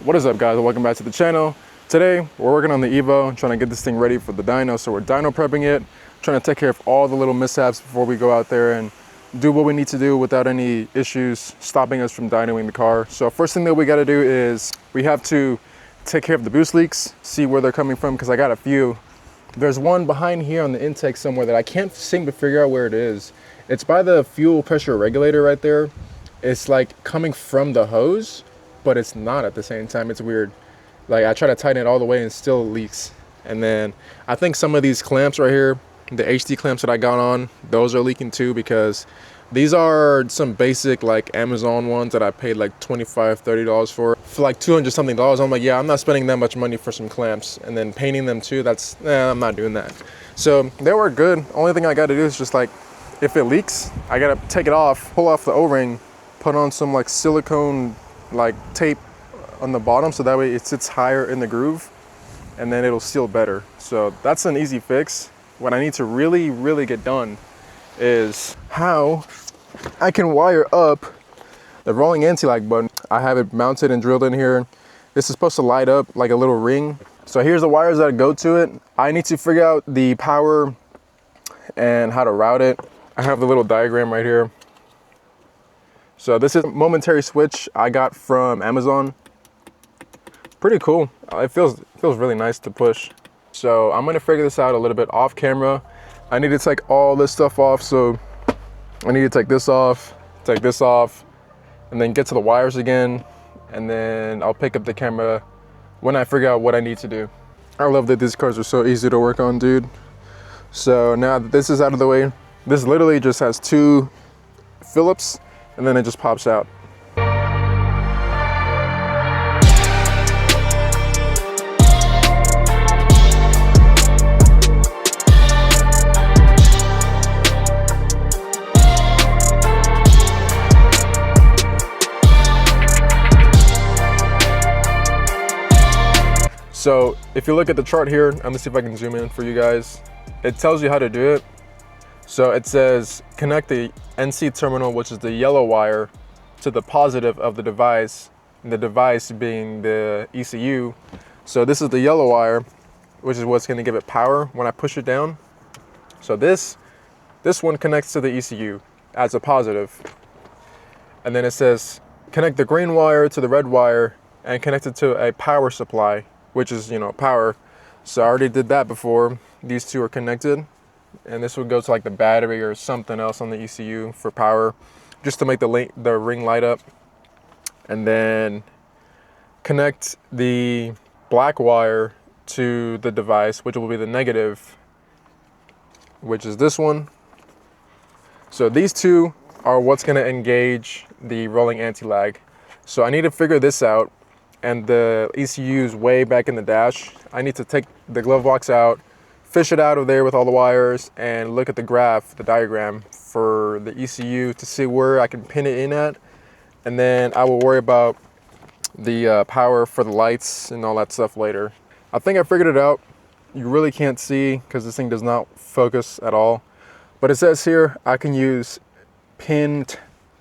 What is up, guys? Welcome back to the channel. Today we're working on the EVO, trying to get this thing ready for the dyno. So we're dyno prepping it, trying to take care of all the little mishaps before we go out there and do what we need to do without any issues stopping us from dynoing the car. So first thing that we got to do is we have to take care of the boost leaks, see where they're coming from, because I got a few. There's one behind here on the intake somewhere that I can't seem to figure out where it is. It's by the fuel pressure regulator right there. It's like coming from the hose, but it's not at the same time. It's weird. Like I try to tighten it all the way and still leaks. And then I think some of these clamps right here, the HD clamps that I got on, those are leaking too, because these are some basic like Amazon ones that I paid like $25, $30 for like 200 something dollars. I'm like, yeah, I'm not spending that much money for some clamps. And then painting them too, I'm not doing that. So they were good. Only thing I got to do is just like, if it leaks, I got to take it off, pull off the O-ring, put on some like silicone like tape on the bottom so that way it sits higher in the groove and then it'll seal better. So that's an easy fix. What I need to really get done is how I can wire up the rolling anti-lag button. I have it mounted and drilled in here. This is supposed to light up like a little ring. So here's the wires that go to it. I need to figure out the power and how to route it. I have the little diagram right here. So this is a momentary switch I got from Amazon. Pretty cool. It feels really nice to push. So I'm gonna figure this out a little bit off camera. I need to take all this stuff off. So I need to take this off, and then get to the wires again. And then I'll pick up the camera when I figure out what I need to do. I love that these cars are so easy to work on, dude. So now that this is out of the way, this literally just has two Phillips and then it just pops out. So if you look at the chart here, let me see if I can zoom in for you guys. It tells you how to do it. So it says connect the NC terminal, which is the yellow wire, to the positive of the device, and the device being the ECU. So this is the yellow wire, which is what's going to give it power when I push it down. So this one connects to the ECU as a positive. And then it says connect the green wire to the red wire and connect it to a power supply, which is, power. So I already did that before. These two are connected. And this would go to like the battery or something else on the ECU for power, just to make the ring light up. And then connect the black wire to the device, which will be the negative, which is this one. So these two are what's going to engage the rolling anti-lag. So I need to figure this out. And the ECU is way back in the dash. I need to take the glove box out, fish it out of there with all the wires, and look at the graph, the diagram for the ECU to see where I can pin it in at. And then I will worry about the power for the lights and all that stuff later. I think I figured it out. You really can't see because this thing does not focus at all. But it says here I can use pin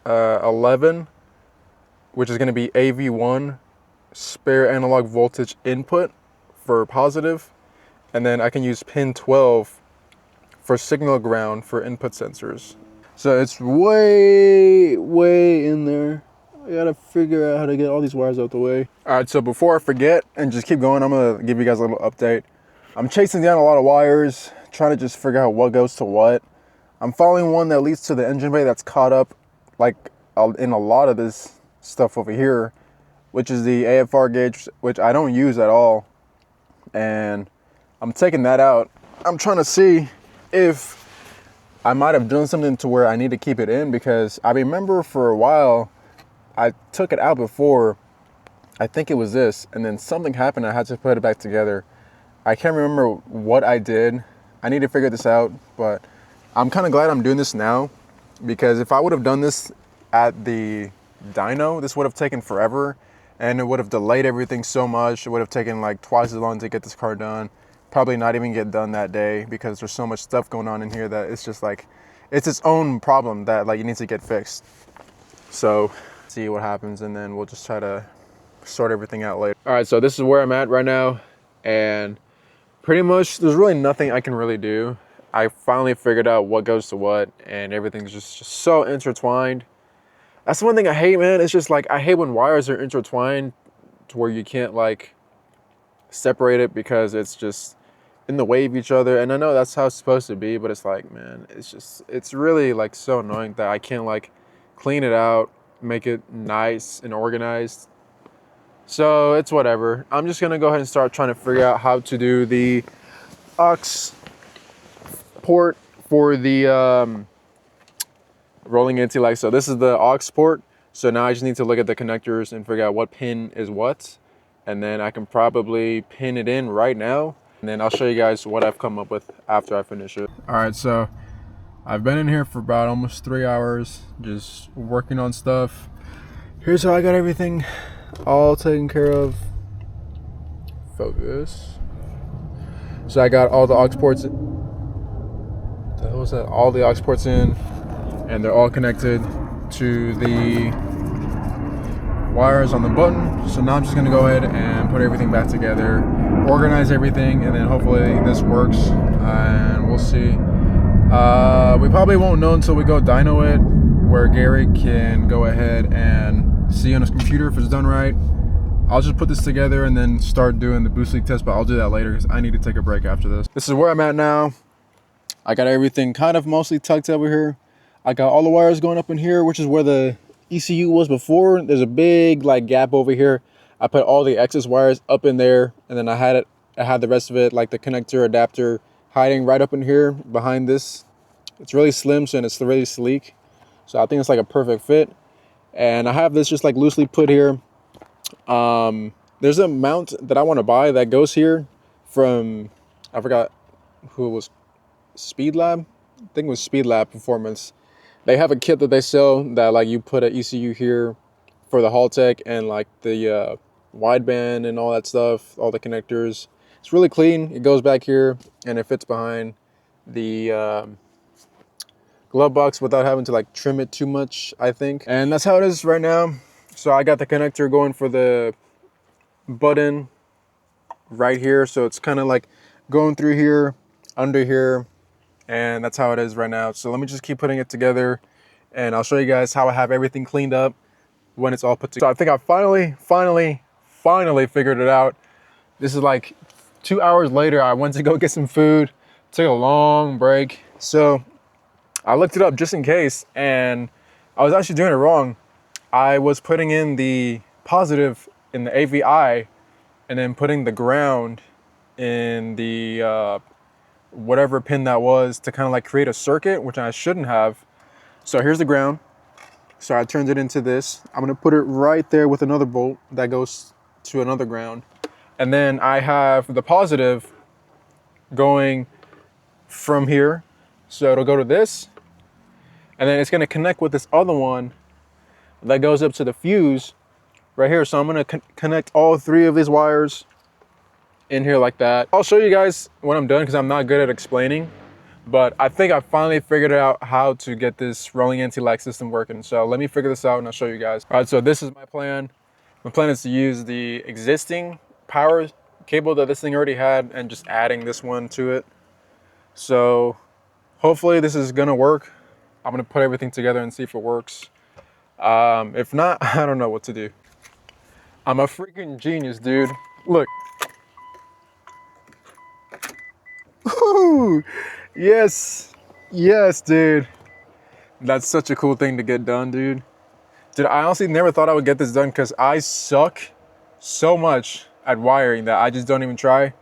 11, which is going to be AV1, spare analog voltage input for positive. And then I can use pin 12 for signal ground for input sensors. So it's way in there. I gotta figure out how to get all these wires out the way. All right, so before I forget and just keep going, I'm gonna give you guys a little update. I'm chasing down a lot of wires, trying to just figure out what goes to what. I'm following one that leads to the engine bay that's caught up like in a lot of this stuff over here, which is the AFR gauge, which I don't use at all. And I'm taking that out. I'm trying to see if I might have done something to where I need to keep it in, because I remember for a while I took it out before. I think it was this, and then something happened. I had to put it back together. I can't remember what I did. I need to figure this out, but I'm kind of glad I'm doing this now, because if I would have done this at the dyno, this would have taken forever and it would have delayed everything so much. It would have taken like twice as long to get this car done. Probably not even get done that day, because there's so much stuff going on in here that it's just like, it's its own problem that like it needs to get fixed. So see what happens, and then we'll just try to sort everything out later. All right, so this is where I'm at right now, and pretty much there's really nothing I can really do. I finally figured out what goes to what, and everything's just so intertwined. That's the one thing I hate, man. It's just like, I hate when wires are intertwined to where you can't like separate it because it's just in the way of each other. And I know that's how it's supposed to be, but it's like, man, it's really like so annoying that I can't like clean it out, make it nice and organized. So it's whatever. I'm just gonna go ahead and start trying to figure out how to do the aux port for the rolling anti-lag. So this is the aux port. So now I just need to look at the connectors and figure out what pin is what. And then I can probably pin it in right now. And then I'll show you guys what I've come up with after I finish it. All right, so I've been in here for about almost 3 hours, just working on stuff. Here's how I got everything all taken care of. Focus. So I got all the aux ports. All the aux ports in, and they're all connected to the wires on the button. So now I'm just gonna go ahead and put everything back together, organize everything, and then hopefully this works, and we'll see. We probably won't know until we go dyno it, where Gary can go ahead and see on his computer if it's done right. I'll just put this together and then start doing the boost leak test, but I'll do that later because I need to take a break after this. This is where I'm at now. I got everything kind of mostly tucked over here. I got all the wires going up in here, which is where the ECU was before. There's a big like gap over here. I put all the excess wires up in there, and then I had the rest of it, like the connector adapter, hiding right up in here behind this. It's really slim, and it's really sleek. So I think it's like a perfect fit. And I have this just like loosely put here. There's a mount that I want to buy that goes here from, I forgot who it was, Speed Lab? I think it was Speed Lab Performance. They have a kit that they sell that like you put an ECU here for the Haltech and like the wideband and all that stuff, all the connectors. It's really clean. It goes back here and it fits behind the glove box without having to like trim it too much, I think. And that's how it is right now. So I got the connector going for the button right here. So it's kind of like going through here, under here, and that's how it is right now. So let me just keep putting it together, and I'll show you guys how I have everything cleaned up when it's all put together. So I think I finally figured it out. This is like 2 hours later. I went to go get some food, took a long break. So I looked it up just in case, and I was actually doing it wrong. I was putting in the positive in the AVI and then putting the ground in the whatever pin that was to kind of like create a circuit, which I shouldn't have. So here's the ground. So I turned it into this. I'm gonna put it right there with another bolt that goes to another ground. And then I have the positive going from here. So it'll go to this, and then it's gonna connect with this other one that goes up to the fuse right here. So I'm gonna connect all 3 of these wires in here like that. I'll show you guys when I'm done because I'm not good at explaining, but I think I finally figured out how to get this rolling anti-lag system working. So let me figure this out and I'll show you guys. All right, so this is my plan. My plan is to use the existing power cable that this thing already had and just adding this one to it. So hopefully this is gonna work. I'm gonna put everything together and see if it works. If not, I don't know what to do. I'm a freaking genius, dude. Look. Ooh, yes, dude. That's such a cool thing to get done, dude. Dude, I honestly never thought I would get this done because I suck so much at wiring that I just don't even try.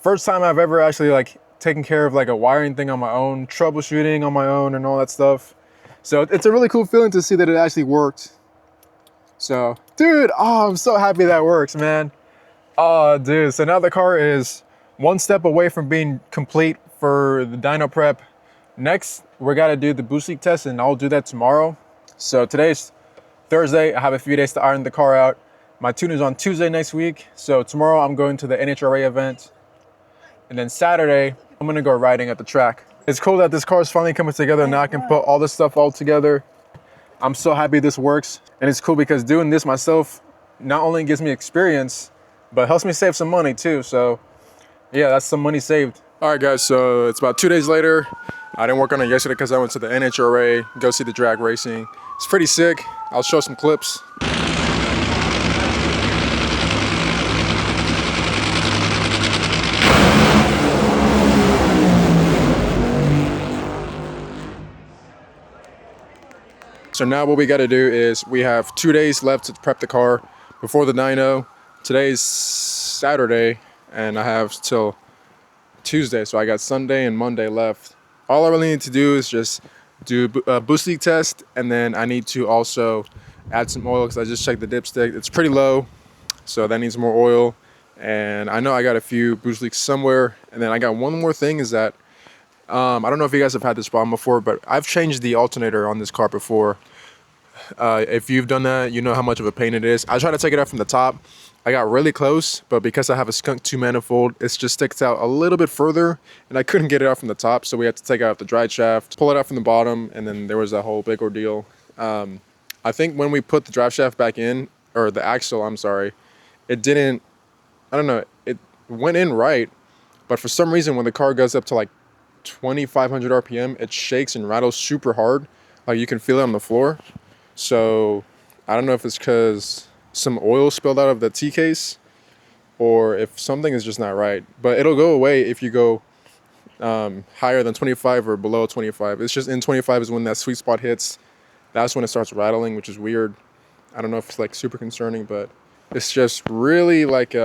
First time I've ever actually like taken care of like a wiring thing on my own, troubleshooting on my own and all that stuff. So it's a really cool feeling to see that it actually worked. So, dude, oh, I'm so happy that works, man. Oh, dude, so now the car is one step away from being complete for the dyno prep. Next, we gotta do the boost leak test, and I'll do that tomorrow. So today's Thursday. I have a few days to iron the car out. My tune is on Tuesday next week. So tomorrow I'm going to the NHRA event. And then Saturday, I'm gonna go riding at the track. It's cool that this car is finally coming together. Now I can put all this stuff all together. I'm so happy this works. And it's cool because doing this myself not only gives me experience, but helps me save some money too. So yeah, that's some money saved. All right guys, so it's about 2 days later. I didn't work on it yesterday because I went to the NHRA, go see the drag racing. It's pretty sick. I'll show some clips. So now what we got to do is we have 2 days left to prep the car before the dyno. Today's Saturday and I have till Tuesday, so I got Sunday and Monday left. All I really need to do is just do a boost leak test, and then I need to also add some oil because I just checked the dipstick. It's pretty low, so that needs more oil. And I know I got a few boost leaks somewhere. And then I got one more thing is that I don't know if you guys have had this problem before, but I've changed the alternator on this car before. If you've done that, you know how much of a pain it is. I tried to take it out from the top. I got really close, but because I have a skunk 2 manifold, it just sticks out a little bit further, and I couldn't get it out from the top, so we had to take out the drive shaft, pull it out from the bottom, and then there was a whole big ordeal. I think when we put the drive shaft back in, or the axle, I'm sorry, it didn't, I don't know, it went in right, but for some reason when the car goes up to like 2,500 RPM, it shakes and rattles super hard, like you can feel it on the floor. So I don't know if it's because some oil spilled out of the T-case or if something is just not right, but it'll go away if you go higher than 25 or below 25. It's just in 25 is when that sweet spot hits. That's when it starts rattling, which is weird. I don't know if it's like super concerning, but it's just really like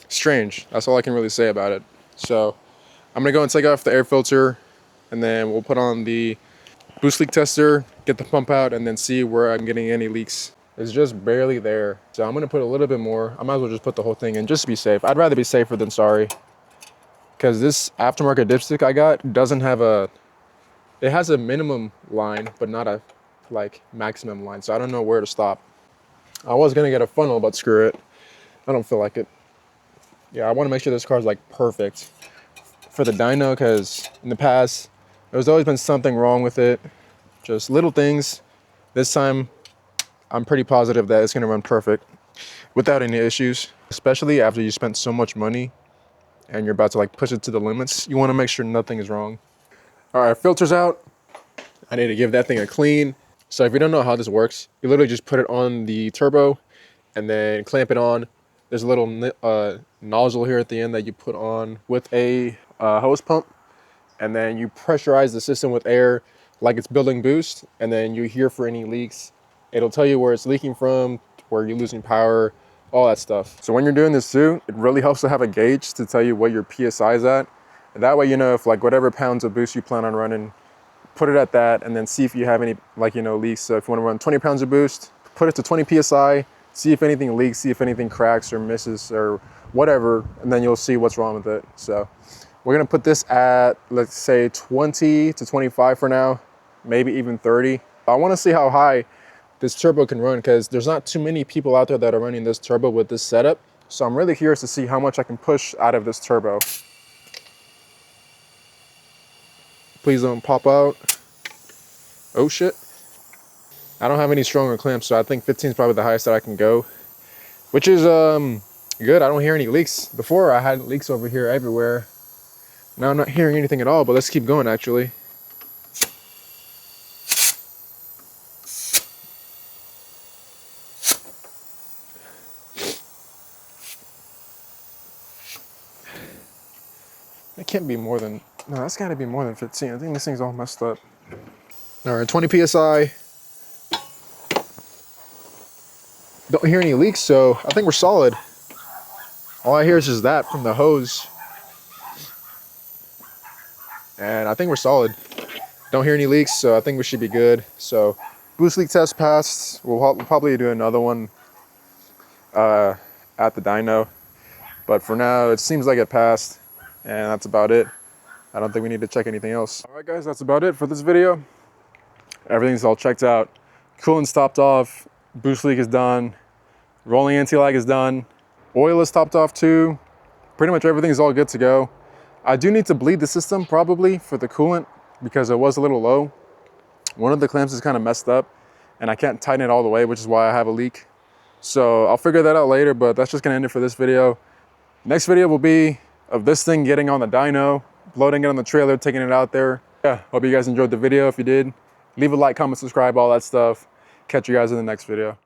strange. That's all I can really say about it. So I'm gonna go and take off the air filter, and then we'll put on the boost leak tester, get the pump out, and then see where I'm getting any leaks. It's just barely there. So I'm gonna put a little bit more. I might as well just put the whole thing in just to be safe. I'd rather be safer than sorry. Because this aftermarket dipstick I got doesn't have it has a minimum line, but not a like maximum line. So I don't know where to stop. I was gonna get a funnel, but screw it. I don't feel like it. Yeah, I wanna make sure this car is like perfect for the dyno, because in the past, there's always been something wrong with it. Just little things. This time, I'm pretty positive that it's gonna run perfect without any issues, especially after you spent so much money and you're about to like push it to the limits. You wanna make sure nothing is wrong. All right, filter's out. I need to give that thing a clean. So if you don't know how this works, you literally just put it on the turbo and then clamp it on. There's a little nozzle here at the end that you put on with a hose pump, and then you pressurize the system with air like it's building boost, and then you hear for any leaks. It'll tell you where it's leaking from, where you're losing power, all that stuff. So when you're doing this too, it really helps to have a gauge to tell you what your PSI is at. And that way you know if like whatever pounds of boost you plan on running, put it at that, and then see if you have any like, you know, leaks. So if you want to run 20 pounds of boost, put it to 20 PSI, see if anything leaks, see if anything cracks or misses or whatever, and then you'll see what's wrong with it. So we're gonna put this at, let's say 20 to 25 for now, maybe even 30. I wanna see how high this turbo can run, because there's not too many people out there that are running this turbo with this setup. So I'm really curious to see how much I can push out of this turbo. Please don't pop out. Oh shit. I don't have any stronger clamps, so I think 15 is probably the highest that I can go, which is good. I don't hear any leaks. Before I had leaks over here everywhere. Now I'm not hearing anything at all, but let's keep going actually. It can't be more than, no, that's gotta be more than 15. I think this thing's all messed up. All right, 20 PSI. Don't hear any leaks, so I think we're solid. All I hear is just that from the hose. And I think we're solid. Don't hear any leaks, so I think we should be good. So boost leak test passed. We'll probably do another one at the dyno. But for now, it seems like it passed. And that's about it. I don't think we need to check anything else. All right, guys, that's about it for this video. Everything's all checked out. Coolant's topped off. Boost leak is done. Rolling anti-lag is done. Oil is topped off too. Pretty much everything's all good to go. I do need to bleed the system probably for the coolant because it was a little low. One of the clamps is kind of messed up and I can't tighten it all the way, which is why I have a leak. So I'll figure that out later, but that's just gonna end it for this video. Next video will be of this thing getting on the dyno, loading it on the trailer, taking it out there. Yeah, hope you guys enjoyed the video. If you did, leave a like, comment, subscribe, all that stuff. Catch you guys in the next video.